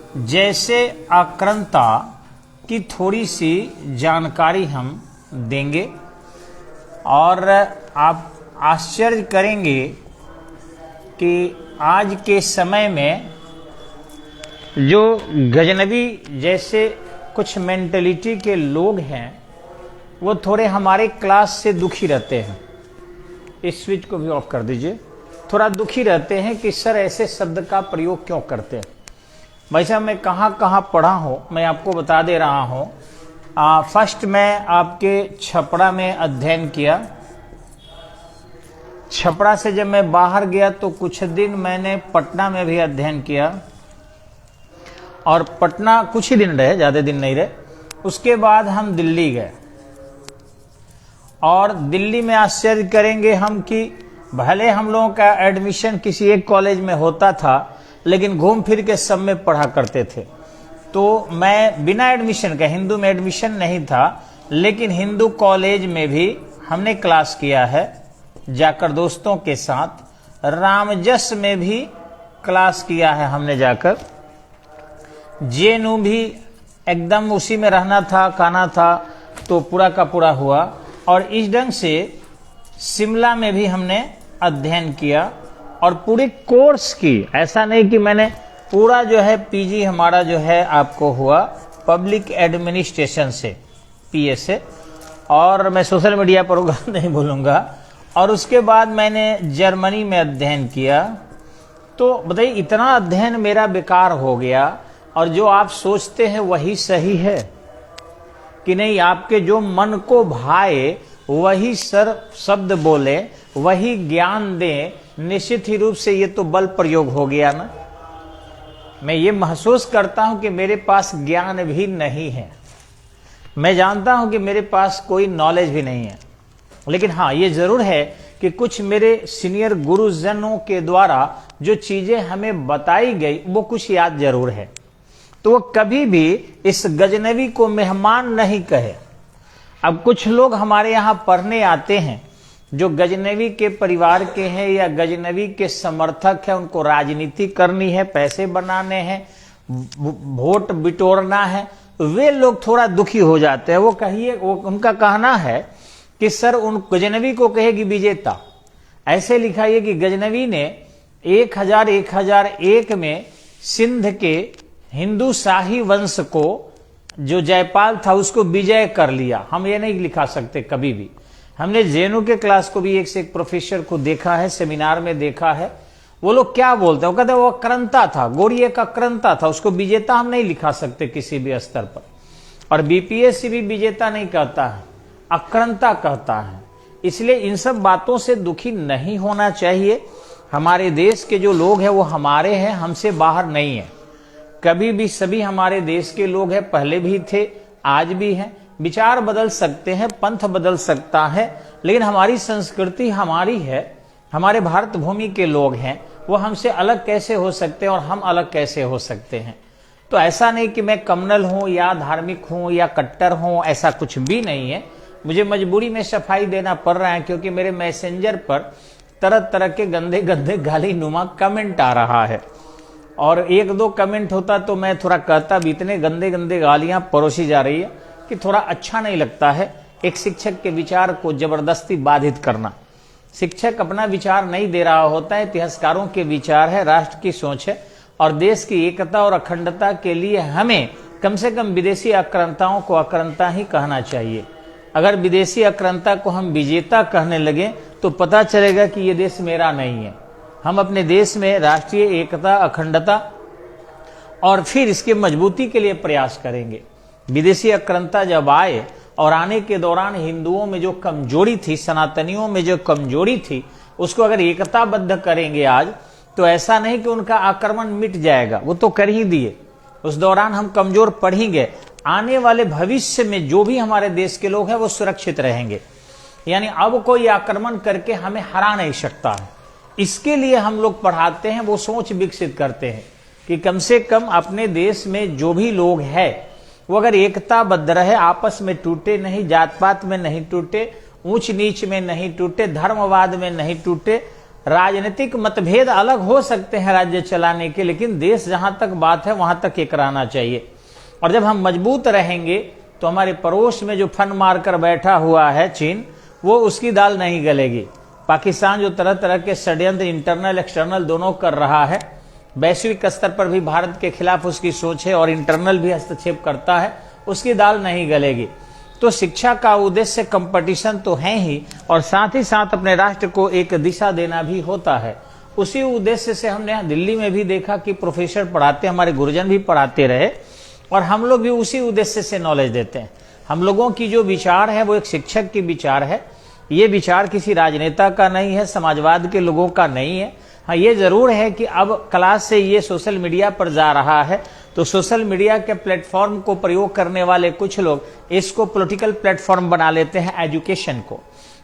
जैसे आक्रांता की थोड़ी सी जानकारी हम देंगे और आप आश्चर्य करेंगे कि आज के समय में जो गजनबी जैसे कुछ मेंटलिटी के लोग हैं वो थोड़े हमारे क्लास से दुखी रहते हैं। इस स्विच को भी ऑफ कर दीजिए। थोड़ा दुखी रहते हैं कि सर ऐसे शब्द का प्रयोग क्यों करते हैं। भाई साहब, मैं कहाँ कहाँ पढ़ा हूँ मैं आपको बता दे रहा हूँ। फर्स्ट मैं आपके छपरा में अध्ययन किया। छपरा से जब मैं बाहर गया तो कुछ दिन मैंने पटना में भी अध्ययन किया और पटना कुछ ही दिन रहे, ज़्यादा दिन नहीं रहे। उसके बाद हम दिल्ली गए और दिल्ली में आश्चर्य करेंगे हम कि भले हम लोगों का एडमिशन किसी एक कॉलेज में होता था लेकिन घूम फिर के सब में पढ़ा करते थे। तो मैं बिना एडमिशन के, हिंदू में एडमिशन नहीं था लेकिन हिंदू कॉलेज में भी हमने क्लास किया है जाकर दोस्तों के साथ। रामजस में भी क्लास किया है हमने जाकर। जेएनयू भी एकदम उसी में रहना था, खाना था, तो पूरा का पूरा हुआ। और इस ढंग से शिमला में भी हमने अध्ययन किया और पूरे कोर्स की, ऐसा नहीं कि मैंने पूरा जो है पीजी हमारा जो है आपको हुआ पब्लिक एडमिनिस्ट्रेशन से, पीए से। और मैं सोशल मीडिया पर नहीं बोलूँगा। और उसके बाद मैंने जर्मनी में अध्ययन किया। तो बताइए, इतना अध्ययन मेरा बेकार हो गया और जो आप सोचते हैं वही सही है कि नहीं? आपके जो मन को भाए वही सर शब्द बोले, वही ज्ञान दे, निश्चित ही रूप से ये तो बल प्रयोग हो गया ना। मैं ये महसूस करता हूं कि मेरे पास ज्ञान भी नहीं है। मैं जानता हूं कि मेरे पास कोई नॉलेज भी नहीं है, लेकिन हाँ ये जरूर है कि कुछ मेरे सीनियर गुरुजनों के द्वारा जो चीजें हमें बताई गई वो कुछ याद जरूर है। तो वो कभी भी इस गजनवी को मेहमान नहीं कहे। अब कुछ लोग हमारे यहाँ पढ़ने आते हैं जो गजनवी के परिवार के हैं या गजनवी के समर्थक हैं, उनको राजनीति करनी है, पैसे बनाने हैं, वोट बिटोरना है, वे लोग थोड़ा दुखी हो जाते हैं। वो कहिए, वो उनका कहना है कि सर उन गजनवी को कहेगी विजेता। ऐसे लिखाइए कि गजनवी ने 1001 में सिंध के हिंदू शाही वंश को, जो जयपाल था, उसको विजय कर लिया। हम ये नहीं लिखा सकते कभी भी। हमने जेएनयू के क्लास को भी एक से एक प्रोफेसर को देखा है, सेमिनार में देखा है। वो लोग क्या बोलते हैं, वो कहते हैं वो अक्रंता था, गोरी एक अक्रंता था, उसको विजेता हम नहीं लिखा सकते किसी भी स्तर पर। और बीपीएससी भी विजेता नहीं कहता है, अक्रंता कहता है। इसलिए इन सब बातों से दुखी नहीं होना चाहिए। हमारे देश के जो लोग हैं वो हमारे हैं, हमसे बाहर नहीं है। कभी भी सभी हमारे देश के लोग हैं, पहले भी थे, आज भी हैं। विचार बदल सकते हैं, पंथ बदल सकता है, लेकिन हमारी संस्कृति हमारी है। हमारे भारत भूमि के लोग हैं, वो हमसे अलग कैसे हो सकते हैं और हम अलग कैसे हो सकते हैं? तो ऐसा नहीं कि मैं कम्युनल हूं या धार्मिक हूं या कट्टर हूं, ऐसा कुछ भी नहीं है। मुझे मजबूरी में सफाई देना पड़ रहा है क्योंकि मेरे मैसेंजर पर तरह तरह के गंदे गंदे गाली नुमा कमेंट आ रहा है। और एक दो कमेंट होता तो मैं थोड़ा कहता भी, इतने गंदे गंदे गालियां परोसी जा रही है कि थोड़ा अच्छा नहीं लगता है एक शिक्षक के विचार को जबरदस्ती बाधित करना। शिक्षक अपना विचार नहीं दे रहा होता है, इतिहासकारों के विचार है, राष्ट्र की सोच है। और देश की एकता और अखंडता के लिए हमें कम से कम विदेशी आक्रांताओं को आक्रांता ही कहना चाहिए। अगर विदेशी आक्रांता को हम विजेता कहने लगे तो पता चलेगा कि ये देश मेरा नहीं है। हम अपने देश में राष्ट्रीय एकता, अखंडता और फिर इसके मजबूती के लिए प्रयास करेंगे। विदेशी आक्रांता जब आए और आने के दौरान हिंदुओं में जो कमजोरी थी, सनातनियों में जो कमजोरी थी, उसको अगर एकताबद्ध करेंगे आज, तो ऐसा नहीं कि उनका आक्रमण मिट जाएगा, वो तो कर ही दिए। उस दौरान हम कमजोर पड़ ही गए। आने वाले भविष्य में जो भी हमारे देश के लोग हैं वो सुरक्षित रहेंगे। यानी अब कोई आक्रमण करके हमें हरा नहीं सकता है। इसके लिए हम लोग पढ़ाते हैं, वो सोच विकसित करते हैं कि कम से कम अपने देश में जो भी लोग हैं वो अगर एकताबद्ध रहे, आपस में टूटे नहीं, जात पात में नहीं टूटे, ऊंच नीच में नहीं टूटे, धर्मवाद में नहीं टूटे, राजनीतिक मतभेद अलग हो सकते हैं राज्य चलाने के, लेकिन देश जहां तक बात है वहां तक एक रहना चाहिए। और जब हम मजबूत रहेंगे तो हमारे पड़ोस में जो फन मारकर बैठा हुआ है चीन, वो उसकी दाल नहीं गलेगी। पाकिस्तान जो तरह तरह के षड्यंत्र इंटरनल एक्सटर्नल दोनों कर रहा है, वैश्विक स्तर पर भी भारत के खिलाफ उसकी सोच है और इंटरनल भी हस्तक्षेप करता है, उसकी दाल नहीं गलेगी। तो शिक्षा का उद्देश्य कंपटीशन तो है ही, और साथ ही साथ अपने राष्ट्र को एक दिशा देना भी होता है। उसी उद्देश्य से हमने यहाँ दिल्ली में भी देखा कि प्रोफेसर पढ़ाते, हमारे गुरुजन भी पढ़ाते रहे, और हम लोग भी उसी उद्देश्य से नॉलेज देते हैं। हम लोगों की जो विचार है वो एक शिक्षक की विचार है। ये विचार किसी राजनेता का नहीं है, समाजवाद के लोगों का नहीं है। हाँ, ये जरूर है कि अब क्लास से ये सोशल मीडिया पर जा रहा है, तो सोशल मीडिया के प्लेटफॉर्म को प्रयोग करने वाले कुछ लोग इसको पॉलिटिकल प्लेटफॉर्म बना लेते हैं, एजुकेशन को,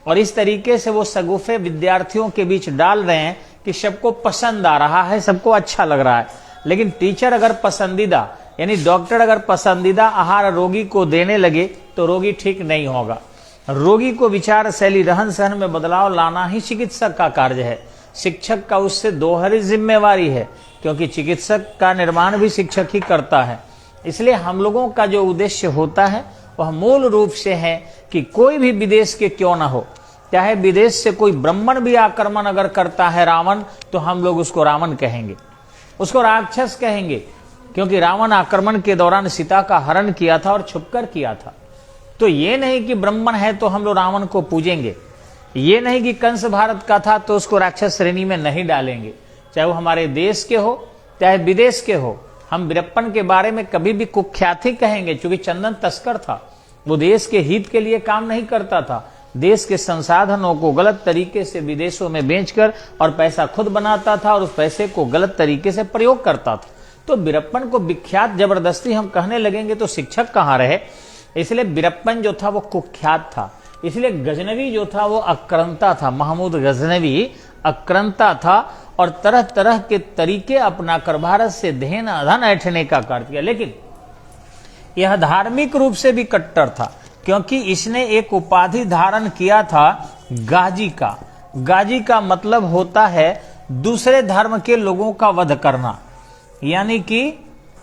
और इस तरीके से वो सगुफे विद्यार्थियों के बीच डाल रहे हैं कि सबको पसंद आ रहा है, सबको अच्छा लग रहा है। लेकिन टीचर अगर पसंदीदा, यानी डॉक्टर अगर पसंदीदा आहार रोगी को देने लगे तो रोगी ठीक नहीं होगा। रोगी को विचार शैली, रहन सहन में बदलाव लाना ही चिकित्सक का कार्य है। शिक्षक का उससे दोहरी जिम्मेवारी है, क्योंकि चिकित्सक का निर्माण भी शिक्षक ही करता है। इसलिए हम लोगों का जो उद्देश्य होता है वह मूल रूप से है कि कोई भी विदेश के क्यों ना हो, चाहे विदेश से कोई ब्राह्मण भी आक्रमण अगर करता है रावण, तो हम लोग उसको रावण कहेंगे, उसको राक्षस कहेंगे, क्योंकि रावण आक्रमण के दौरान सीता का हरण किया था और छुपकर किया था। तो ये नहीं कि ब्राह्मण है तो हम लोग रावण को पूजेंगे, ये नहीं कि कंस भारत का था तो उसको राक्षस श्रेणी में नहीं डालेंगे। चाहे वो हमारे देश के हो चाहे विदेश के हो, हम वीरप्पन के बारे में कभी भी कुख्याति कहेंगे, क्योंकि चंदन तस्कर था। वो देश के हित के लिए काम नहीं करता था, देश के संसाधनों को गलत तरीके से विदेशों में बेचकर और पैसा खुद बनाता था और उस पैसे को गलत तरीके से प्रयोग करता था। तो वीरप्पन को विख्यात जबरदस्ती हम कहने लगेंगे तो शिक्षक कहाँ रहे। इसलिए वीरप्पन जो था वो कुख्यात था। इसलिए गजनवी जो था वो अक्रंता था, महमूद गजनवी अक्रंता था, और तरह तरह के तरीके अपनाकर भारत से धन ऐंठने का कार्य किया। लेकिन यह धार्मिक रूप से भी कट्टर था, क्योंकि इसने एक उपाधि धारण किया था गाजी का। गाजी का मतलब होता है दूसरे धर्म के लोगों का वध करना, यानी कि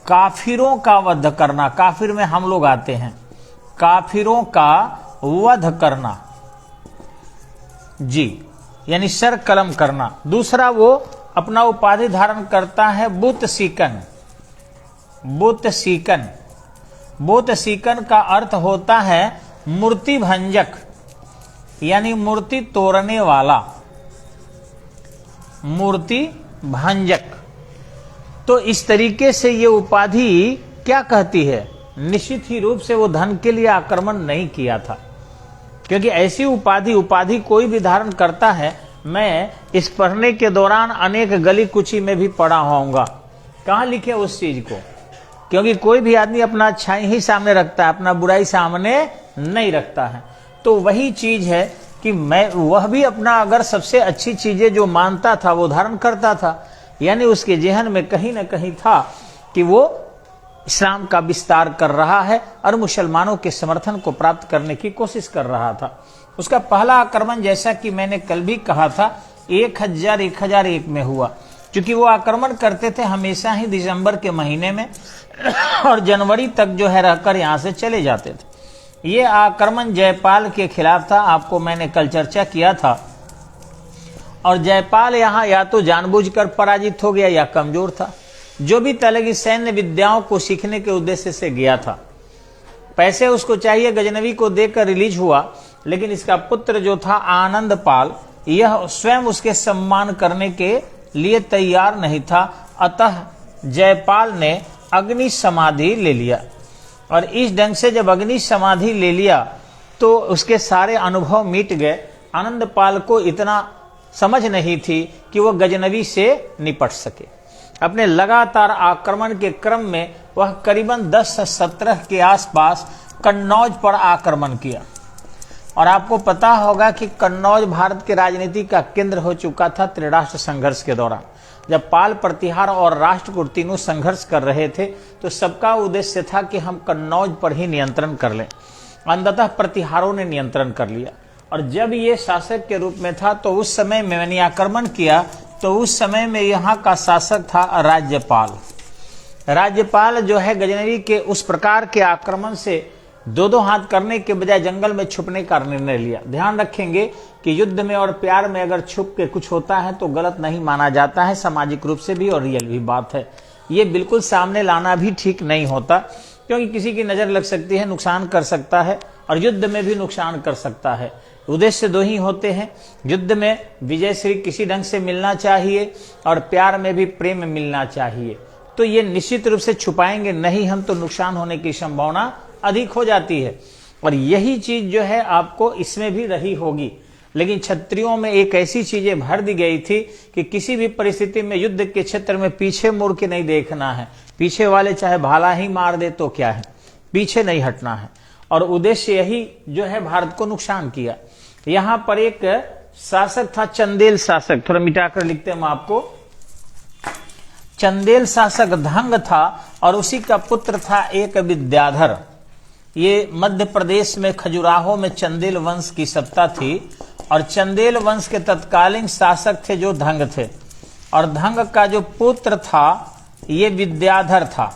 काफिरों का वध करना। काफिर में हम लोग आते हैं, काफिरों का वध करना जी, यानी सर कलम करना। दूसरा वो अपना उपाधि धारण करता है बुत सीकन। बुत सीकन, बुत सीकन का अर्थ होता है मूर्ति भंजक, यानी मूर्ति तोड़ने वाला, मूर्ति भंजक। तो इस तरीके से ये उपाधि क्या कहती है, निश्चित ही रूप से वो धन के लिए आक्रमण नहीं किया था, क्योंकि ऐसी उपाधि कोई भी धारण करता है। मैं इस पढ़ने के दौरान अनेक गली कुची में भी पढ़ा होऊंगा, कहाँ लिखे उस चीज को, क्योंकि कोई भी आदमी अपना अच्छाई ही सामने रखता है, अपना बुराई सामने नहीं रखता है। तो वही चीज है कि मैं वह भी अपना अगर सबसे अच्छी चीजें जो मानता था वो धारण करता था, यानी उसके जेहन में कहीं ना कहीं था कि वो इस्लाम का विस्तार कर रहा है और मुसलमानों के समर्थन को प्राप्त करने की कोशिश कर रहा था। उसका पहला आक्रमण, जैसा कि मैंने कल भी कहा था, 1001 में हुआ, क्योंकि वो आक्रमण करते थे हमेशा ही दिसंबर के महीने में और जनवरी तक जो है रहकर यहाँ से चले जाते थे। ये आक्रमण जयपाल के खिलाफ था, आपको मैंने कल चर्चा किया था। और जयपाल यहाँ या तो जानबूझकर पराजित हो गया या कमजोर था। जो भी तरह की सैन्य विद्याओं को सीखने के उद्देश्य से गया था, पैसे उसको चाहिए गजनवी को देकर रिलीज हुआ, लेकिन इसका पुत्र जो था आनंद पाल, यह स्वयं उसके सम्मान करने के लिए तैयार नहीं था। अतः जयपाल ने अग्नि समाधि ले लिया, और इस ढंग से जब अग्नि समाधि ले लिया तो उसके सारे अनुभव मिट गए। आनंद पाल को इतना समझ नहीं थी कि वह गजनवी से निपट सके। अपने लगातार आक्रमण के क्रम में वह करीबन 10 से 17 के आसपास कन्नौज पर आक्रमण किया। और आपको पता होगा कि कन्नौज भारत के राजनीति का केंद्र हो चुका था त्रिराष्ट्र संघर्ष के दौरान। जब पाल, प्रतिहार और राष्ट्रकूट तीनों संघर्ष कर रहे थे तो सबका उद्देश्य था कि हम कन्नौज पर ही नियंत्रण कर लें। अंततः प्रतिहारों ने नियंत्रण कर लिया और जब ये शासक के रूप में था तो उस समय में मैंने आक्रमण किया, तो उस समय में यहाँ का शासक था राज्यपाल। राज्यपाल जो है गजनवी के उस प्रकार के आक्रमण से दो हाथ करने के बजाय जंगल में छुपने का निर्णय लिया। ध्यान रखेंगे कि युद्ध में और प्यार में अगर छुप के कुछ होता है तो गलत नहीं माना जाता है, सामाजिक रूप से भी और रियल भी बात है। ये बिल्कुल सामने लाना भी ठीक नहीं होता, क्योंकि किसी की नजर लग सकती है, नुकसान कर सकता है, और युद्ध में भी नुकसान कर सकता है। उद्देश्य दो ही होते हैं, युद्ध में विजय श्री किसी ढंग से मिलना चाहिए और प्यार में भी प्रेम मिलना चाहिए। तो ये निश्चित रूप से छुपाएंगे नहीं हम तो नुकसान होने की संभावना अधिक हो जाती है, और यही चीज जो है आपको इसमें भी रही होगी। लेकिन क्षत्रियों में एक ऐसी चीजें भर दी गई थी कि किसी भी परिस्थिति में युद्ध के क्षेत्र में पीछे मुड़ के नहीं देखना है, पीछे वाले चाहे भाला ही मार दे तो क्या है, पीछे नहीं हटना है। और उद्देश्य यही जो है भारत को नुकसान किया। यहां पर एक शासक था चंदेल शासक, थोड़ा मिटाकर लिखते हैं हम आपको। चंदेल शासक धंग था और उसी का पुत्र था एक विद्याधर। ये मध्य प्रदेश में खजुराहो में चंदेल वंश की सत्ता थी, और चंदेल वंश के तत्कालीन शासक थे जो धंग थे, और धंग का जो पुत्र था ये विद्याधर था।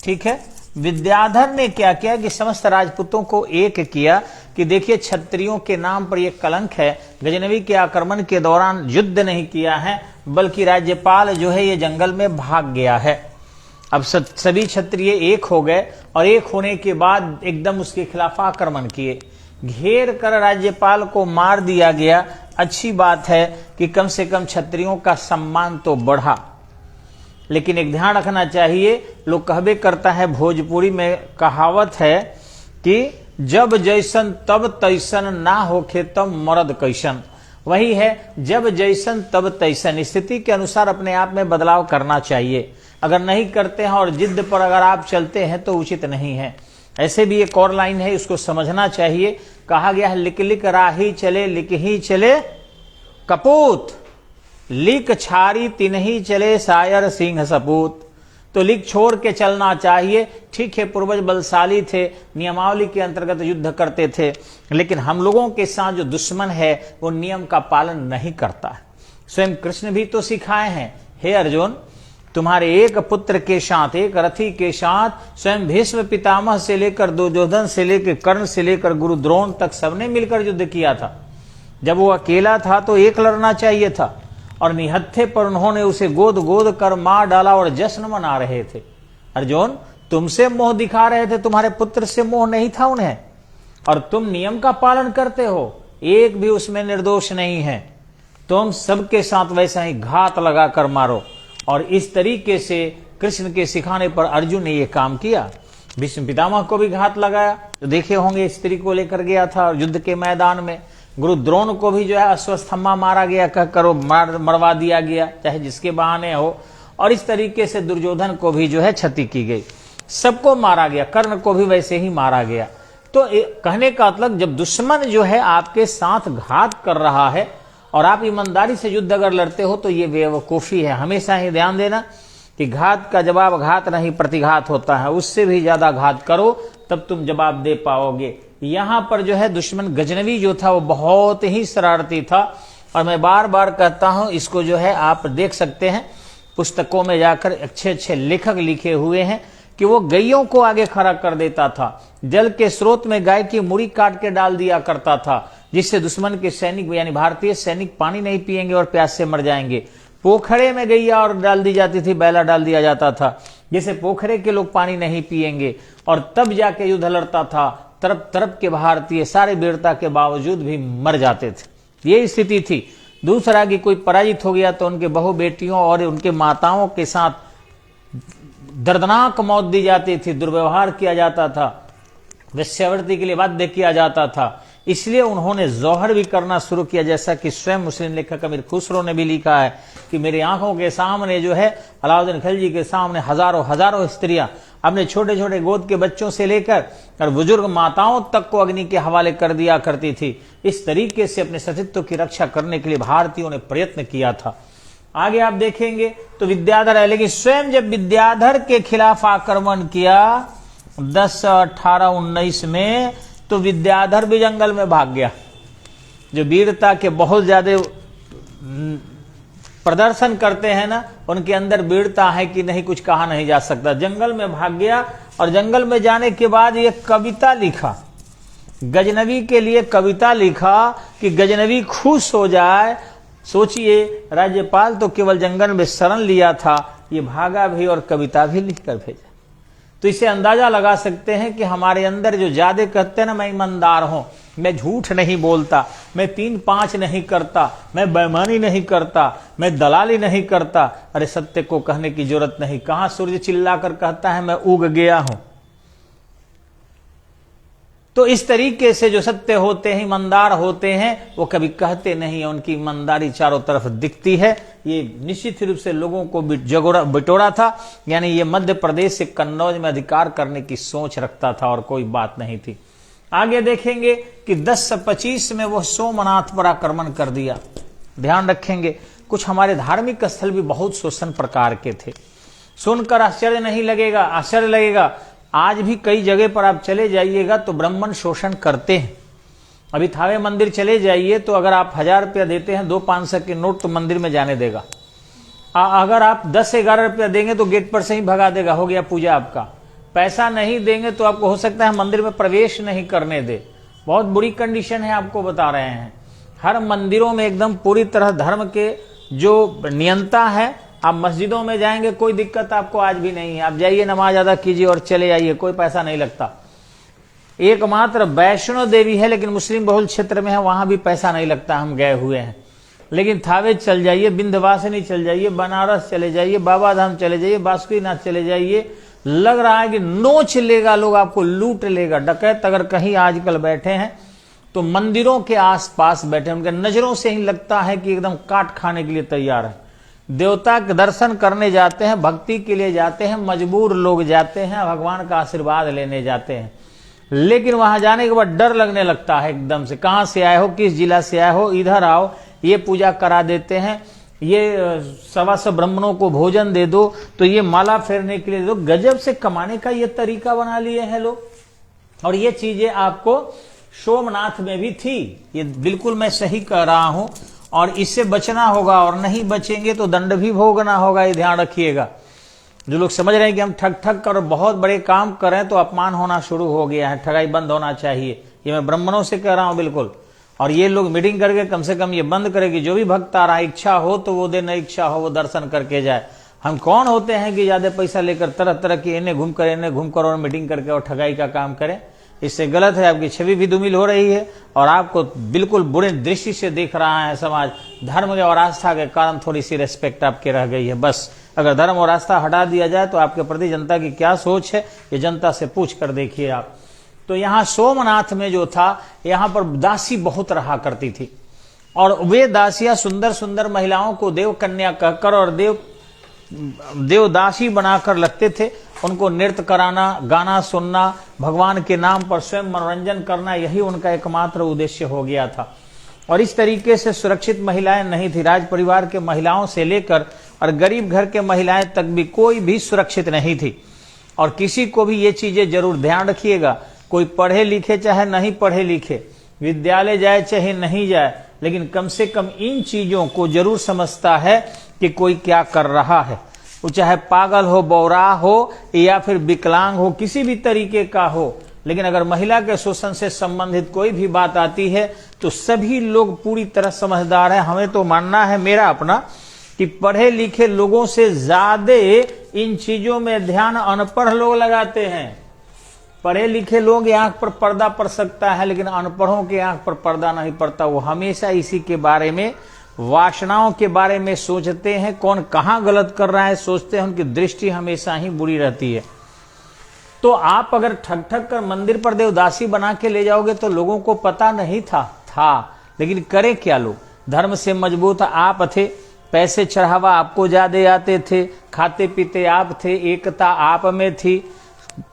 ठीक है, विद्याधर ने क्या किया कि समस्त राजपूतों को एक किया कि देखिए क्षत्रियों के नाम पर यह कलंक है, गजनवी के आक्रमण के दौरान युद्ध नहीं किया है, बल्कि राज्यपाल जो है ये जंगल में भाग गया है। अब सभी क्षत्रिय एक हो गए, और एक होने के बाद एकदम उसके खिलाफ आक्रमण किए, घेर कर राज्यपाल को मार दिया गया। अच्छी बात है कि कम से कम क्षत्रियों का सम्मान तो बढ़ा। लेकिन एक ध्यान रखना चाहिए, लोग कहबे करता है, भोजपुरी में कहावत है कि जब जैसन तब तैसन ना होखे तब मर्द कैसन। वही है, जब जैसन तब तैसन, स्थिति के अनुसार अपने आप में बदलाव करना चाहिए। अगर नहीं करते हैं और जिद पर अगर आप चलते हैं तो उचित नहीं है। ऐसे भी एक और लाइन है, उसको समझना चाहिए। कहा गया है, लिक लिक राही चले लिक ही चले कपूत, लिक छारी तिनही चले शायर सिंह सपूत। तो लिक छोड़ के चलना चाहिए। ठीक है, पूर्वज बलशाली थे, नियमावली के अंतर्गत युद्ध करते थे, लेकिन हम लोगों के साथ जो दुश्मन है वो नियम का पालन नहीं करता है। स्वयं कृष्ण भी तो सिखाए हैं, हे अर्जुन, तुम्हारे एक पुत्र के साथ, एक रथी के साथ स्वयं भीष्म पितामह से लेकर दुर्योधन से लेकर कर्ण से लेकर गुरु द्रोण तक सबने मिलकर युद्ध किया था। जब वो अकेला था तो एक लड़ना चाहिए था, और निहत्थे पर उन्होंने उसे गोद गोद कर मार डाला और जश्न मना रहे थे। अर्जुन, तुमसे मोह दिखा रहे थे, तुम्हारे पुत्र से मोह नहीं था उन्हें, और तुम नियम का पालन करते हो, एक भी उसमें निर्दोष नहीं है। तुम सबके साथ वैसा ही घात लगाकर मारो। और इस तरीके से कृष्ण के सिखाने पर अर्जुन ने यह काम किया। भीष्म पितामह को भी घात लगाया, तो देखे होंगे स्त्री को लेकर गया था युद्ध के मैदान में। गुरु द्रोण को भी जो है अश्वत्थामा मारा गया, कह करो मरवा दिया गया, चाहे जिसके बहाने हो। और इस तरीके से दुर्योधन को भी जो है क्षति की गई, सबको मारा गया, कर्ण को भी वैसे ही मारा गया। तो कहने का मतलब, जब दुश्मन जो है आपके साथ घात कर रहा है और आप ईमानदारी से युद्ध अगर लड़ते हो तो ये बेवकूफी है। हमेशा ही ध्यान देना कि घात का जवाब घात नहीं प्रतिघात होता है, उससे भी ज्यादा घात करो तब तुम जवाब दे पाओगे। यहां पर जो है दुश्मन गजनवी जो था वो बहुत ही शरारती था, और मैं बार बार कहता हूं इसको जो है आप देख सकते हैं, पुस्तकों में जाकर अच्छे अच्छे लेखक लिखे हुए हैं कि वो गैयों को आगे खड़ा कर देता था, जल के स्रोत में गाय की मुड़ी काट के डाल दिया करता था, जिससे दुश्मन के सैनिक यानी भारतीय सैनिक पानी नहीं पिएंगे और प्यास से मर जाएंगे। पोखरे में गैया और डाल दी जाती थी, बैला डाल दिया जाता था, जिससे पोखरे के लोग पानी नहीं पिएंगे, और तब जाके युद्ध लड़ता था। तरफ तरफ के भारतीय सारे वीरता के बावजूद भी मर जाते थे, ये स्थिति थी। दूसरा कि कोई पराजित हो गया तो उनके बहु बेटियों और उनके माताओं के साथ दर्दनाक मौत दी जाती थी, दुर्व्यवहार किया जाता था, वेश्यावृत्ति के लिए बाध्य किया जाता था। इसलिए उन्होंने जौहर भी करना शुरू किया, जैसा कि स्वयं मुस्लिम लेखक अमीर खुसरो ने भी लिखा है कि मेरी आंखों के सामने जो है अलाउद्दीन खिलजी के सामने हजारों हजारों स्त्रियां अपने छोटे छोटे गोद के बच्चों से लेकर और बुजुर्ग माताओं तक को अग्नि के हवाले कर दिया करती थी। इस तरीके से अपने सतीत्व की रक्षा करने के लिए भारतीयों ने प्रयत्न किया था। आगे आप देखेंगे तो विद्याधर है, लेकिन स्वयं जब विद्याधर के खिलाफ आक्रमण किया 10, 18, 19 में, तो विद्याधर भी जंगल में भाग गया। जो वीरता के बहुत ज्यादा प्रदर्शन करते हैं ना, उनके अंदर वीरता है कि नहीं कुछ कहा नहीं जा सकता। जंगल में भाग गया और जंगल में जाने के बाद ये कविता लिखा, गजनवी के लिए कविता लिखा कि गजनवी खुश हो जाए। सोचिए, राज्यपाल तो केवल जंगल में शरण लिया था, ये भागा भी और कविता भी लिखकर भेजा। तो इसे अंदाजा लगा सकते हैं कि हमारे अंदर जो ज्यादा कहते हैं ना, मैं ईमानदार हूं, मैं झूठ नहीं बोलता, मैं 3-5 नहीं करता, मैं बेईमानी नहीं करता, मैं दलाली नहीं करता। अरे सत्य को कहने की जरूरत नहीं। कहां सूर्य चिल्लाकर कहता है मैं उग गया हूं। तो इस तरीके से जो सत्य होते हैं, ईमानदार होते हैं, वो कभी कहते नहीं है, उनकी ईमानदारी चारों तरफ दिखती है। ये निश्चित रूप से लोगों को बिटोरा था, यानी ये मध्य प्रदेश से कन्नौज में अधिकार करने की सोच रखता था और कोई बात नहीं थी। आगे देखेंगे कि 1025 में वो सोमनाथ पर आक्रमण कर दिया। ध्यान रखेंगे, कुछ हमारे धार्मिक स्थल भी बहुत शोषण प्रकार के थे। सुनकर आश्चर्य नहीं लगेगा, आश्चर्य लगेगा। आज भी कई जगह पर आप चले जाइएगा तो ब्राह्मण शोषण करते हैं। अभी थावे मंदिर चले जाइए तो अगर आप 1000 रुपया देते हैं 200-500 के नोट तो मंदिर में जाने देगा। अगर आप 10-11 रुपया देंगे तो गेट पर से ही भगा देगा, हो गया पूजा आपका। पैसा नहीं देंगे तो आपको हो सकता है मंदिर में प्रवेश नहीं करने दे। बहुत बुरी कंडीशन है, आपको बता रहे हैं। हर मंदिरों में एकदम पूरी तरह धर्म के जो नियंता है। आप मस्जिदों में जाएंगे, कोई दिक्कत आपको आज भी नहीं है, आप जाइए नमाज अदा कीजिए और चले आइए, कोई पैसा नहीं लगता। एकमात्र वैष्णो देवी है, लेकिन मुस्लिम बहुल क्षेत्र में है, वहां भी पैसा नहीं लगता, हम गए हुए हैं। लेकिन थावे चल जाइए, विंध्यवासिनी चल जाइए, बनारस चले जाइए, बाबा धाम चले जाइए, बासुकीनाथ चले जाइए, लग रहा है कि नोच लेगा लोग, आपको लूट लेगा। डकैत अगर कहीं आजकल बैठे हैं तो मंदिरों के आसपास बैठे, उनके नजरों से ही लगता है कि एकदम काट खाने के लिए तैयार है। देवता के दर्शन करने जाते हैं, भक्ति के लिए जाते हैं, मजबूर लोग जाते हैं, भगवान का आशीर्वाद लेने जाते हैं। लेकिन वहां जाने के बाद डर लगने लगता है एकदम से। कहां से आए हो, किस जिला से आए हो, इधर आओ, ये पूजा करा देते हैं, ये 125 ब्राह्मणों को भोजन दे दो, तो ये माला फेरने के लिए दो। गजब से कमाने का ये तरीका बना लिए हैं लोग। और ये चीजें आपको सोमनाथ में भी थी, ये बिल्कुल मैं सही कह रहा हूं। और इससे बचना होगा, और नहीं बचेंगे तो दंड भी भोगना होगा, ये ध्यान रखिएगा। जो लोग समझ रहे हैं कि हम ठग ठग कर बहुत बड़े काम करें तो अपमान होना शुरू हो गया है, ठगाई बंद होना चाहिए। ये मैं ब्राह्मणों से कह रहा हूं बिल्कुल। और ये लोग मीटिंग करके कम से कम ये बंद करेगी, जो भी भक्त आ रहा है, इच्छा हो तो वो दे, नहीं इच्छा हो वो दर्शन करके जाए। हम कौन होते हैं कि ज्यादा पैसा लेकर तरह तरह की इन्हें घूम कर और मीटिंग करके और ठगाई का काम करें। इससे गलत है, आपकी छवि भी धूमिल हो रही है और आपको बिल्कुल बुरे दृष्टि से देख रहा है समाज। धर्म और आस्था के कारण थोड़ी सी रेस्पेक्ट आपकी रह गई है, बस। अगर धर्म और आस्था हटा दिया जाए तो आपके प्रति जनता की क्या सोच है, ये जनता से पूछ कर देखिए आप। तो यहाँ सोमनाथ में जो था, यहाँ पर दासी बहुत रहा करती थी, और वे दासियां सुंदर सुंदर महिलाओं को देव कन्या कहकर और देवदासी बनाकर लगते थे। उनको नृत्य कराना, गाना सुनना, भगवान के नाम पर स्वयं मनोरंजन करना, यही उनका एकमात्र उद्देश्य हो गया था। और इस तरीके से सुरक्षित महिलाएं नहीं थी। राज परिवार के महिलाओं से लेकर और गरीब घर के महिलाएं तक भी कोई भी सुरक्षित नहीं थी। और किसी को भी ये चीजें जरूर ध्यान रखिएगा, कोई पढ़े लिखे चाहे नहीं पढ़े लिखे, विद्यालय जाए चाहे नहीं जाए, लेकिन कम से कम इन चीजों को जरूर समझता है कि कोई क्या कर रहा है। वो चाहे पागल हो, बौरा हो, या फिर विकलांग हो, किसी भी तरीके का हो, लेकिन अगर महिला के शोषण से संबंधित कोई भी बात आती है तो सभी लोग पूरी तरह समझदार हैं। हमें तो मानना है, मेरा अपना, कि पढ़े लिखे लोगों से ज्यादा इन चीजों में ध्यान अनपढ़ लोग लगाते हैं। पढ़े लिखे लोग आंख पर पर्दा पड़ सकता है, लेकिन अनपढ़ों के आंख पर पर्दा नहीं पड़ता। वो हमेशा इसी के बारे में, वासनाओं के बारे में सोचते हैं, कौन कहां गलत कर रहा है सोचते हैं, उनकी दृष्टि हमेशा ही बुरी रहती है। तो आप अगर ठग ठग कर मंदिर पर देवदासी बना के ले जाओगे तो लोगों को पता नहीं था, लेकिन करे क्या लोग? धर्म से मजबूत आप थे, पैसे चढ़ावा आपको ज्यादा आते थे, खाते पीते आप थे, एकता आप में थी,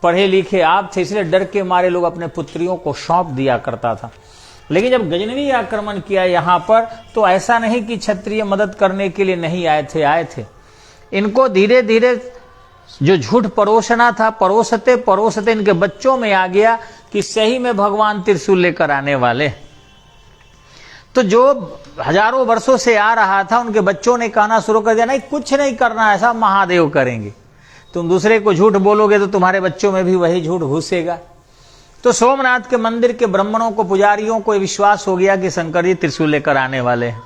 पढ़े लिखे आप थे, इसलिए डर के मारे लोग अपने पुत्रियों को सौंप दिया करता था। लेकिन जब गजनवी आक्रमण किया यहाँ पर, तो ऐसा नहीं कि क्षत्रिय मदद करने के लिए नहीं आए थे। इनको धीरे धीरे जो झूठ परोसना था, परोसते परोसते इनके बच्चों में आ गया कि सही में भगवान त्रिशूल लेकर आने वाले। तो जो हजारों वर्षों से आ रहा था, उनके बच्चों ने कहना शुरू कर दिया, नहीं कुछ नहीं करना, ऐसा महादेव करेंगे। तुम दूसरे को झूठ बोलोगे तो तुम्हारे बच्चों में भी वही झूठ घुसेगा। तो सोमनाथ के मंदिर के ब्राह्मणों को, पुजारियों को विश्वास हो गया कि शंकर जी त्रिशूल लेकर आने वाले हैं।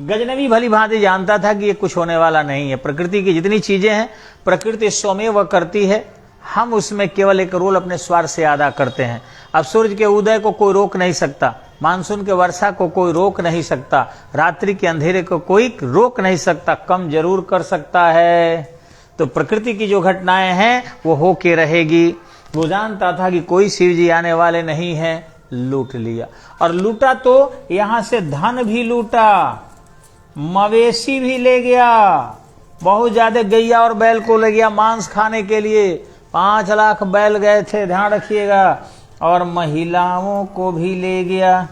गजनवी भली भांति जानता था कि ये कुछ होने वाला नहीं है। प्रकृति की जितनी चीजें हैं प्रकृति स्वमेव करती है, हम उसमें केवल एक रोल अपने स्वार्थ से अदा करते हैं। अब सूर्य के उदय को कोई रोक नहीं सकता, मानसून के वर्षा को कोई रोक नहीं सकता, रात्रि के अंधेरे को कोई रोक नहीं सकता, कम जरूर कर सकता है। तो प्रकृति की जो घटनाएं हैं वो होके रहेगी। वो जानता था कि कोई शिव जी आने वाले नहीं है, लूट लिया। और लूटा तो यहां से धन भी लूटा, मवेशी भी ले गया, बहुत ज्यादा गैया और बैल को ले गया मांस खाने के लिए। 5 लाख बैल गए थे, ध्यान रखिएगा। और महिलाओं को भी ले गया,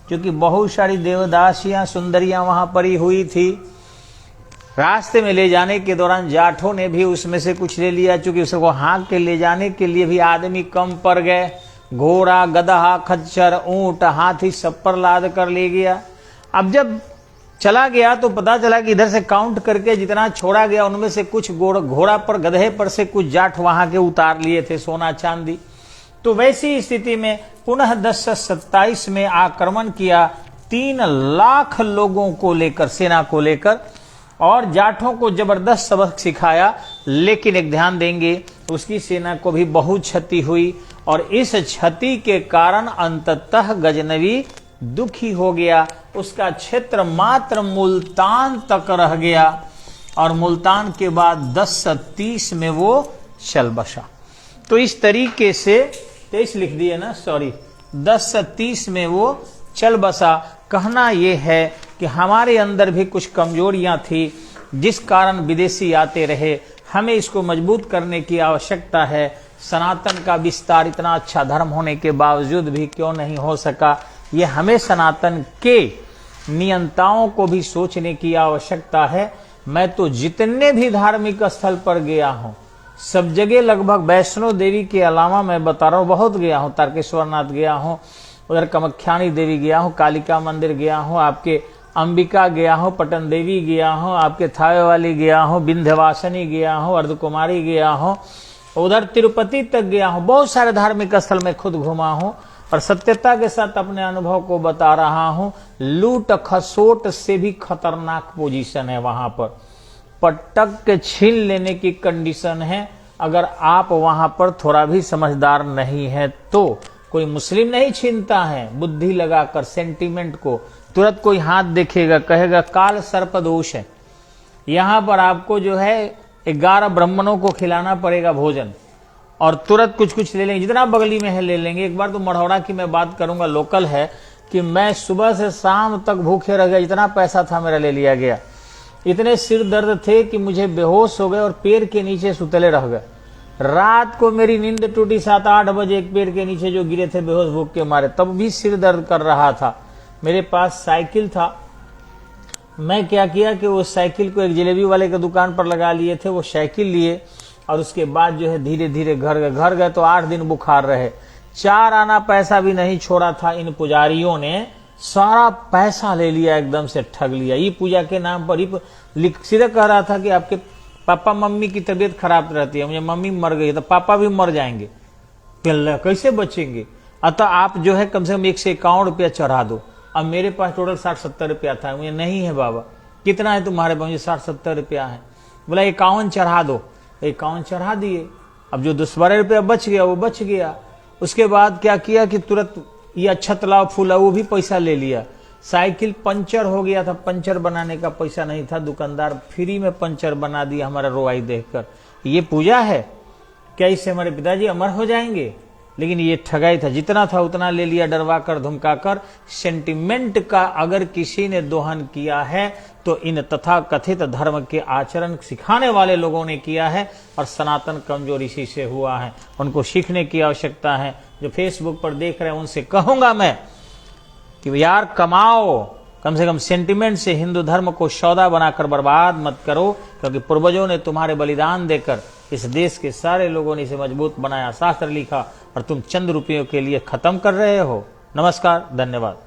क्योंकि बहुत सारी देवदासियां सुंदरियां वहां पड़ी हुई थी। रास्ते में ले जाने के दौरान जाठों ने भी उसमें से कुछ ले लिया, क्योंकि उसको हाँक के ले जाने के लिए भी आदमी कम पड़ गए। घोड़ा, गधा, खच्चर, ऊंट, हाथी सब पर लाद कर ले गया। अब जब चला गया तो पता चला कि इधर से काउंट करके जितना छोड़ा गया उनमें से कुछ घोड़ा पर, गधे पर से कुछ जाठ वहां के उतार लिए थे, सोना चांदी। तो वैसी स्थिति में पुनः 1027 में आक्रमण किया, 3 लाख लोगों को लेकर, सेना को लेकर, और जाठों को जबरदस्त सबक सिखाया। लेकिन एक ध्यान देंगे, उसकी सेना को भी बहुत क्षति हुई, और इस क्षति के कारण अंततः गजनवी दुखी हो गया। उसका क्षेत्र मात्र मुल्तान तक रह गया, और मुल्तान के बाद 1030 में वो चल बसा। तो इस तरीके से 23 लिख दिए ना, सॉरी, 1030 में वो चल बसा। कहना यह है कि हमारे अंदर भी कुछ कमजोरियां थी, जिस कारण विदेशी आते रहे। हमें इसको मजबूत करने की आवश्यकता है। सनातन का विस्तार इतना अच्छा धर्म होने के बावजूद भी क्यों नहीं हो सका, ये हमें सनातन के नियंताओं को भी सोचने की आवश्यकता है। मैं तो जितने भी धार्मिक स्थल पर गया हूं, सब जगह लगभग वैष्णो देवी के अलावा मैं बता रहा हूं बहुत गया हूं। तारकेश्वरनाथ गया हूं, उधर कामाख्यानी देवी गया हूं, कालिका मंदिर गया हूं, आपके अंबिका गया हूं, पटन देवी गया हूं, आपके थावे वाली गया हूं, विंध्यवासिनी गया हूं, अर्धकुमारी गया हूं, उधर तिरुपति तक गया हूं। बहुत सारे धार्मिक स्थल में खुद घुमा हूं, और सत्यता के साथ अपने अनुभव को बता रहा हूं। लूट खसोट से भी खतरनाक पोजीशन है वहां पर, पटक के छीन लेने की कंडीशन है। अगर आप वहां पर थोड़ा भी समझदार नहीं है तो कोई मुस्लिम नहीं छीनता है बुद्धि लगाकर, सेंटीमेंट को। तुरंत कोई हाथ देखेगा, कहेगा काल सर्प दोष है। यहां पर आपको जो है 11 ब्राह्मणों को खिलाना पड़ेगा भोजन, और तुरंत कुछ कुछ ले लेंगे, जितना बगली में है ले लेंगे। एक बार तो मढ़ौरा की मैं बात करूंगा, लोकल है, कि मैं सुबह से शाम तक भूखे रह गया, इतना पैसा था मेरा ले लिया गया। इतने सिर दर्द थे कि मुझे बेहोश हो गए और पैर के नीचे सुतले रह गए। रात को मेरी नींद टूटी 7-8 बजे, एक पैर के नीचे जो गिरे थे बेहोश भूख के मारे, तब भी सिर दर्द कर रहा था। मेरे पास साइकिल था, मैं क्या किया कि वो साइकिल को एक जलेबी वाले के दुकान पर लगा लिए थे, वो साइकिल लिए, और उसके बाद जो है धीरे धीरे घर गए तो 8 दिन बुखार रहे। 4 आना पैसा भी नहीं छोड़ा था। इन पुजारियों ने सारा पैसा ले लिया, एकदम से ठग लिया। ये पूजा के नाम पर ही सीधे कह रहा था कि आपके पापा मम्मी की तबीयत खराब रहती है, मुझे मम्मी मर गई तो पापा भी मर जाएंगे, कैसे बचेंगे? अतः आप जो है कम से कम 151 रुपया चढ़ा दो। अब मेरे पास टोटल 60-70 रुपया था, मुझे नहीं है बाबा। कितना है तुम्हारे पास? मुझे 60-70 रुपया है। बोला 51 चढ़ा दो, 51 चढ़ा दिए। अब जो 10-12 रुपया बच गया वो बच गया। उसके बाद क्या किया कि तुरंत ये अच्छा तालाब फूला, वो भी पैसा ले लिया। साइकिल पंचर हो गया था, पंचर बनाने का पैसा नहीं था, दुकानदार फ्री में पंचर बना दिया हमारा रोवाई देखकर। ये पूजा है क्या? इससे हमारे पिताजी अमर हो जाएंगे? लेकिन ये ठगाई था, जितना था उतना ले लिया, डरवा कर धमका कर। सेंटिमेंट का अगर किसी ने दोहन किया है तो इन तथा कथित धर्म के आचरण सिखाने वाले लोगों ने किया है, और सनातन कमजोर इसी से हुआ है। उनको सीखने की आवश्यकता है। जो फेसबुक पर देख रहे हैं उनसे कहूंगा मैं कि यार कमाओ, कम से कम सेंटिमेंट से हिंदू धर्म को सौदा बनाकर बर्बाद मत करो, क्योंकि पूर्वजों ने तुम्हारे बलिदान देकर इस देश के सारे लोगों ने इसे मजबूत बनाया, शास्त्र लिखा, और तुम चंद रुपयों के लिए खत्म कर रहे हो। नमस्कार, धन्यवाद।